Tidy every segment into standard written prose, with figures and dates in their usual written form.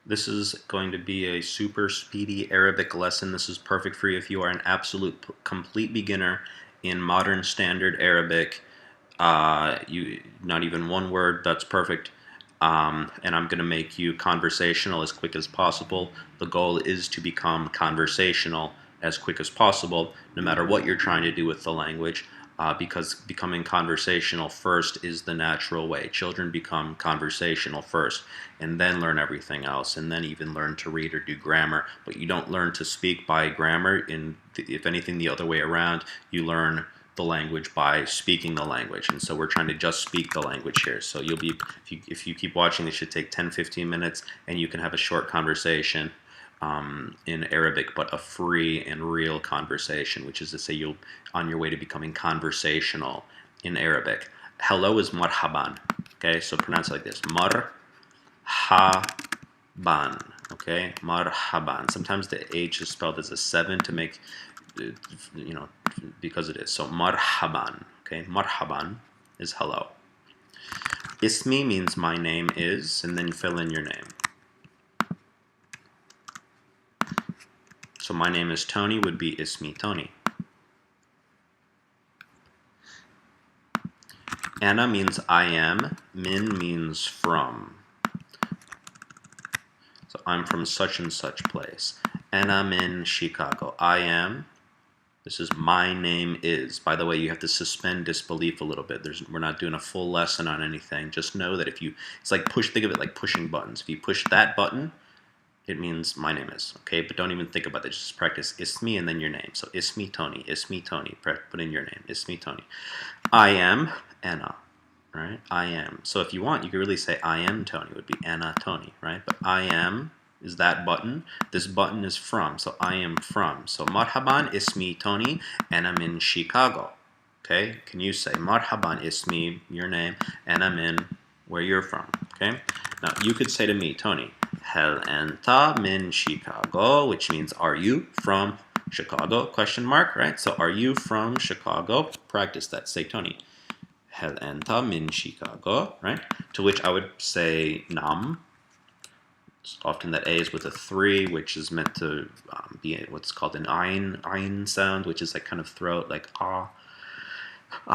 This is going to be a super speedy Arabic lesson. This is perfect for you if you are an absolute complete beginner in modern standard Arabic. You not even one word, that's perfect. And I'm going to make you conversational as quick as possible. The goal is to become conversational as quick as possible, no matter what you're trying to do with the language, because becoming conversational first is the natural way. Children become conversational first, and then learn everything else, and then even learn to read or do grammar. But you don't learn to speak by grammar. If anything, the other way around. You learn the language by speaking the language, and so we're trying to just speak the language here. So you'll be, if you keep watching, this should take 10-15 minutes, and you can have a short conversation in Arabic, but a free and real conversation, which is to say you'll on your way to becoming conversational in Arabic. Hello is marhaban. Okay, so pronounce it like this: marhaban. Okay, marhaban. Sometimes the H is spelled as a 7 to make, because it is. So marhaban. Okay, marhaban is hello. Ismi means my name is, and then fill in your name. So my name is Tony would be Ismi Tony. Ana means I am. Min means from. So I'm from such and such place. Ana min Chicago. I am. This is my name is. By the way, you have to suspend disbelief a little bit. We're not doing a full lesson on anything. Just know that it's like think of it like pushing buttons. If you push that button, it means my name is, okay? But don't even think about it. Just practice Ismi and then your name. So Ismi Tony, Ismi Tony. Put in your name, Ismi Tony. I am Anna, right? I am. So if you want, you could really say I am Tony. It would be Anna Tony, right? But I am is that button. This button is from. So I am from. So Marhaban Ismi Tony, Anna min Chicago. Okay? Can you say Marhaban Ismi, your name, Anna min, where you're from? Okay? Now you could say to me, Tony, Hel anta min Chicago, which means are you from Chicago? Question mark, right? So are you from Chicago? Practice that. Say, Tony, Hel anta min Chicago, right? To which I would say nam. Often that A is with a 3, which is meant to be what's called an ayin sound, which is like kind of throat, like ah.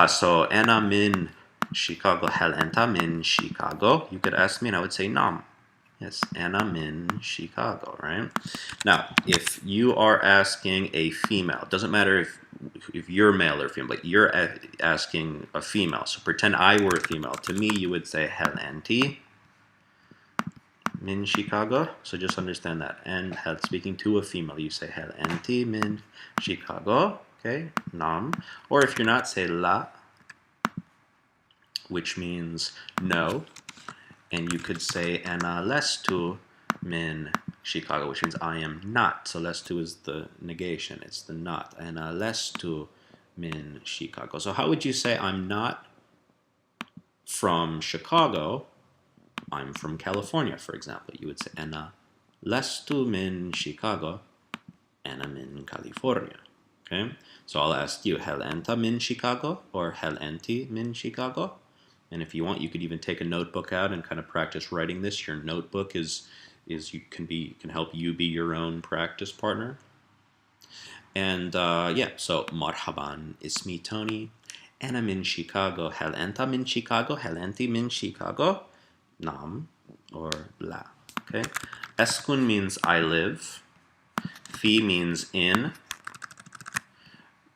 So ana min Chicago, hel anta min Chicago. You could ask me, and I would say nam. Yes, Anna min Chicago, right? Now, if you are asking a female, it doesn't matter if you're male or female, but you're asking a female. So pretend I were a female. To me, you would say hel anti min Chicago. So just understand that. And speaking to a female, you say hel anti min Chicago. Okay, nam. Or if you're not, say la, which means no. And you could say Ana lestu min Chicago, which means I am not. So lestu is the negation. It's the not. Ana lestu min Chicago. So how would you say I'm not from Chicago? I'm from California, for example. You would say Ana lestu min Chicago. Ana min California. Okay? So I'll ask you, hel anta min Chicago or hel anti min Chicago? And if you want, you could even take a notebook out and kind of practice writing this. Your notebook can help you be your own practice partner. And yeah, so marhaban ismi Tony, ana min Chicago, hel anta min Chicago, hel anti min Chicago, nam or la. Okay. Eskun means I live. Fi means in.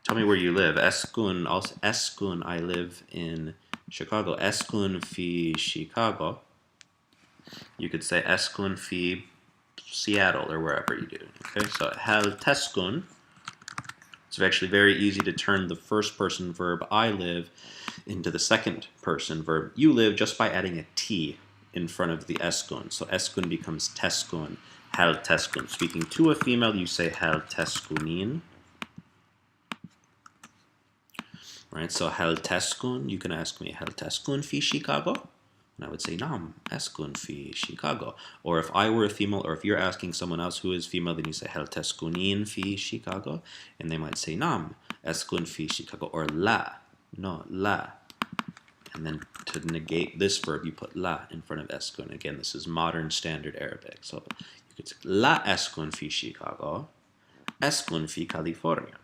Tell me where you live. Eskun also eskun I live in Chicago. Eskun fi Chicago. You could say eskun fi Seattle or wherever you do. Okay, so hel teskun. It's actually very easy to turn the first person verb I live into the second person verb you live just by adding a T in front of the eskun. So eskun becomes teskun. Hel teskun. Speaking to a female, you say hel teskunin. Right, so hel teskun, you can ask me, hel teskun fi Chicago? And I would say, nam, eskun fi Chicago. Or if I were a female, or if you're asking someone else who is female, then you say, hel teskunin fi Chicago? And they might say, nam, eskun fi Chicago. Or la, no, la, And then to negate this verb, you put la in front of eskun. Again, this is modern standard Arabic. So you could say, la eskun fi Chicago, eskun fi California.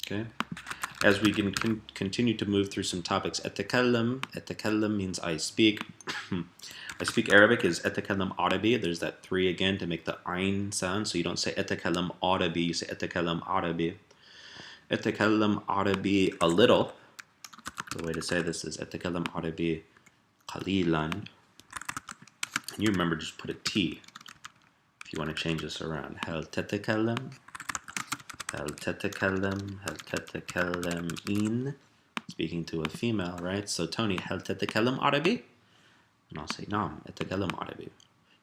Okay? As we can continue to move through some topics, etakallam means I speak. I speak Arabic is etakallam Arabi. There's that 3 again to make the ayn sound. So you don't say etakallam Arabi, you say etakallam Arabi. Etakallam Arabi a little. The way to say this is etakallam Arabi qalilan. And you remember, just put a T if you want to change this around. Hal tetakallam. Hal tetakallam. Hal tetakallam-in. Speaking to a female, right? So Tony, hal tetakallam Arabi? And I'll say, naam, etakallam Arabi.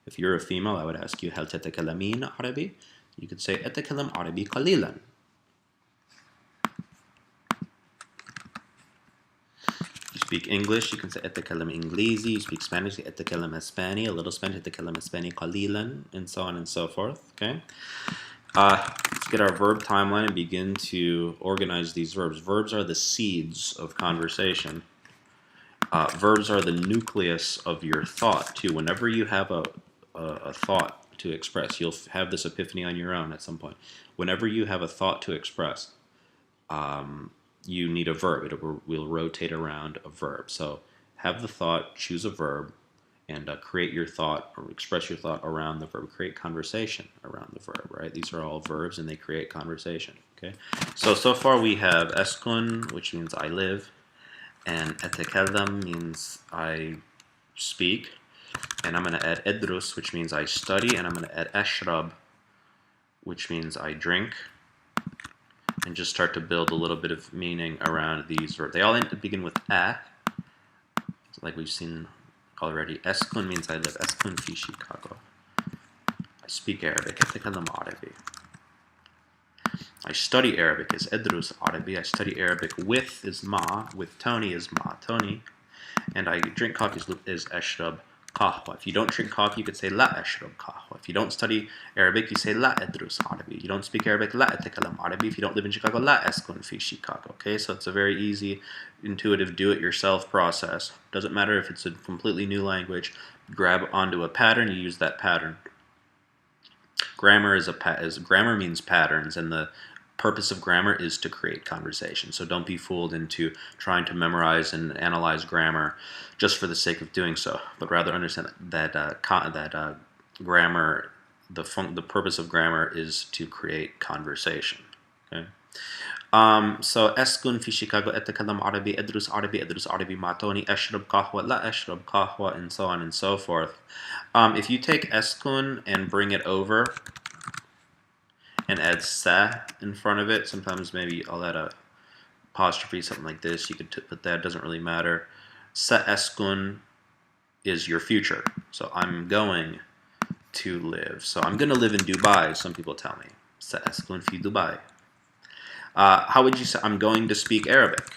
If you're a female, I would ask you, hal tetakallamin Arabi? You could say, etakallam Arabi qalilan. You speak English, you can say etakallam Inglesi. You speak Spanish, etakallam Hispani, a little Spanish, etakallam Hispani qalilan, and so on and so forth, okay? Let's get our verb timeline and begin to organize these verbs. Verbs are the seeds of conversation. Verbs are the nucleus of your thought, too. Whenever you have a thought to express, you'll have this epiphany on your own at some point. Whenever you have a thought to express, you need a verb. It will rotate around a verb. So have the thought, choose a verb, and create your thought or express your thought around the verb. Create conversation around the verb, right? These are all verbs and they create conversation, okay? So far we have eskun, which means I live, and etakallam means I speak, and I'm going to add edrus, which means I study, and I'm going to add ashrab, which means I drink, and just start to build a little bit of meaning around these verbs. They all begin with a, like we've seen already. Eskun means I live. Eskun fi Chicago. I speak Arabic. Etakallam Arabi. I study Arabic is edrus Arabi. I study Arabic with is ma. With Tony is ma Tony. And I drink coffee is ashrab qahwa. If you don't drink coffee, you could say la ashrab qahwa. If you don't study Arabic, you say la edrus Arabi. You don't speak Arabic, la etakallam Arabi. If you don't live in Chicago, la eskun fi Chicago. Okay, so it's a very easy, intuitive, do-it-yourself process. Doesn't matter if it's a completely new language. Grab onto a pattern, you use that pattern. Grammar grammar means patterns, and the purpose of grammar is to create conversation. So don't be fooled into trying to memorize and analyze grammar just for the sake of doing so, but rather understand that grammar, the purpose of grammar is to create conversation. Okay. So eskun fi Chicago, etakallam Arabi, edrus Arabi matoni, ashrab qahwa, la ashrab qahwa, and so on and so forth. If you take eskun and bring it over and add sa in front of it, sometimes maybe I'll add a apostrophe, something like this. You could put that, doesn't really matter. Sa eskun is your future. So I'm going to live. So I'm going to live in Dubai, some people tell me. Sa eskun fi Dubai. How would you say I'm going to speak Arabic?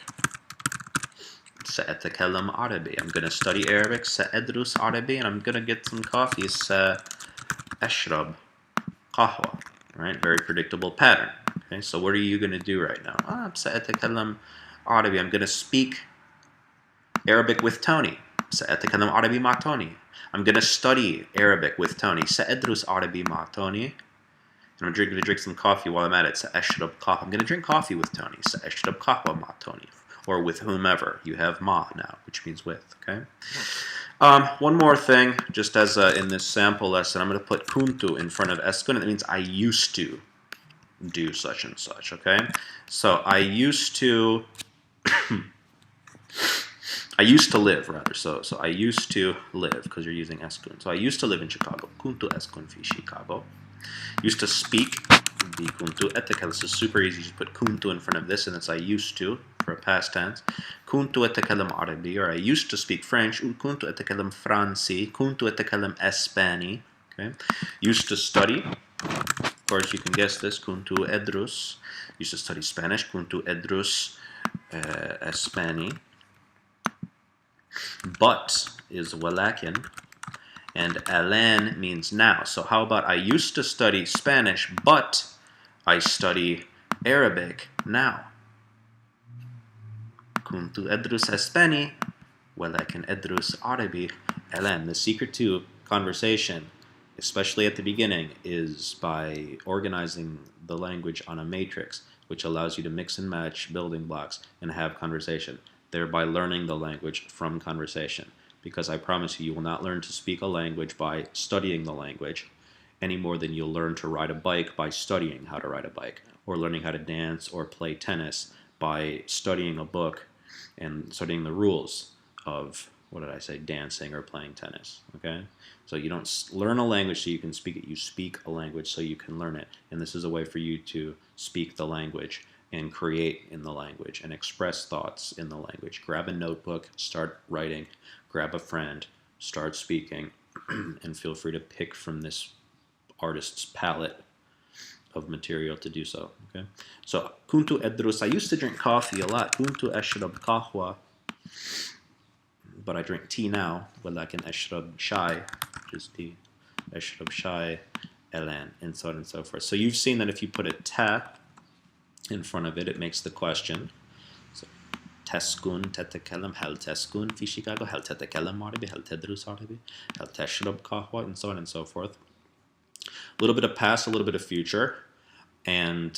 Sa etakallam Arabi. I'm going to study Arabic. Sa edrus Arabi. And I'm going to get some coffee. Sa ashrab qahwa. Right? Very predictable pattern. Okay, so what are you going to do right now? Sa etakallam Arabi. I'm going to speak Arabic with Tony. Sa etakallam Arabi ma Tony. I'm going to study Arabic with Tony. Sa edrus Arabi ma Tony. And I'm going to drink some coffee while I'm at it. Sa ashrab qahwa. I'm going to drink coffee with Tony. Sa ashrab qahwa ma Tony. Or with whomever. You have ma now, which means with. Okay. One more thing, just as in this sample lesson, I'm going to put kuntu in front of eskun, and that means I used to do such and such, okay? So I used to, I used to live, rather, so I used to live, because you're using eskun. So I used to live in Chicago, kuntu eskun fi Chicago. Used to speak, be kuntu etakallam. This is super easy, you just put kuntu in front of this, and it's I used to, for a past tense. Kuntu etakallam Arabi, or I used to speak French. Kuntu etakallam Franci. Kuntu etakallam Espani. Okay. Used to study. Of course, you can guess this. Kuntu edrus. Used to study Spanish. Kuntu edrus Espani. But is walakin. And alan means now. So how about I used to study Spanish, but I study Arabic now. كنت أدرس أسباني ولكن أدرس عربي الآن. The secret to conversation, especially at the beginning, is by organizing the language on a matrix, which allows you to mix and match building blocks and have conversation, thereby learning the language from conversation. Because I promise you, you will not learn to speak a language by studying the language any more than you'll learn to ride a bike by studying how to ride a bike, or learning how to dance or play tennis by studying a book and studying the rules of, what did I say, dancing or playing tennis. Okay, so you don't learn a language so you can speak it. You speak a language so you can learn it, and this is a way for you to speak the language and create in the language and express thoughts in the language. Grab a notebook, start writing. Grab a friend, start speaking, and feel free to pick from this artist's palette of material to do so. Okay, so كنت أدرس. I used to drink coffee a lot. كنت أشرب قهوة, but I drink tea now. ولكن أشرب شاي, which is tea. أشرب شاي الآن, and so on and so forth. So you've seen that if you put a ta in front of it, it makes the question. So تسكن تتكلم, هل تسكن في شيكاغو, هل تتكلم عربي, هل تدرس عربي, هل تشرب قهوة, and so on and so forth. A little bit of past, a little bit of future, and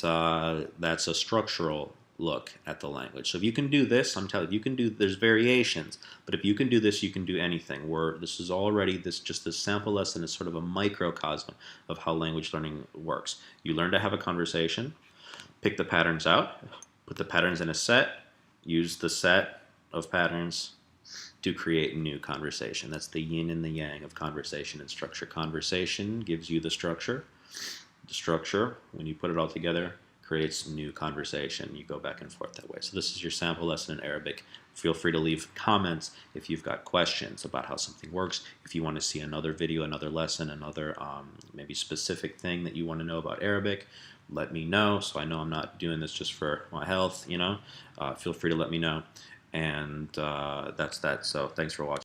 that's a structural look at the language. So if you can do this, I'm telling you, you can do, there's variations, but if you can do this, you can do anything. This is already, just this sample lesson is sort of a microcosm of how language learning works. You learn to have a conversation, pick the patterns out, put the patterns in a set, use the set of patterns to create new conversation. That's the yin and the yang of conversation and structure. Conversation gives you the structure. The structure, when you put it all together, creates new conversation. You go back and forth that way. So this is your sample lesson in Arabic. Feel free to leave comments if you've got questions about how something works. If you want to see another video, another lesson, another maybe specific thing that you want to know about Arabic, let me know, so I know I'm not doing this just for my health, you know. Feel free to let me know. And that's that. So thanks for watching.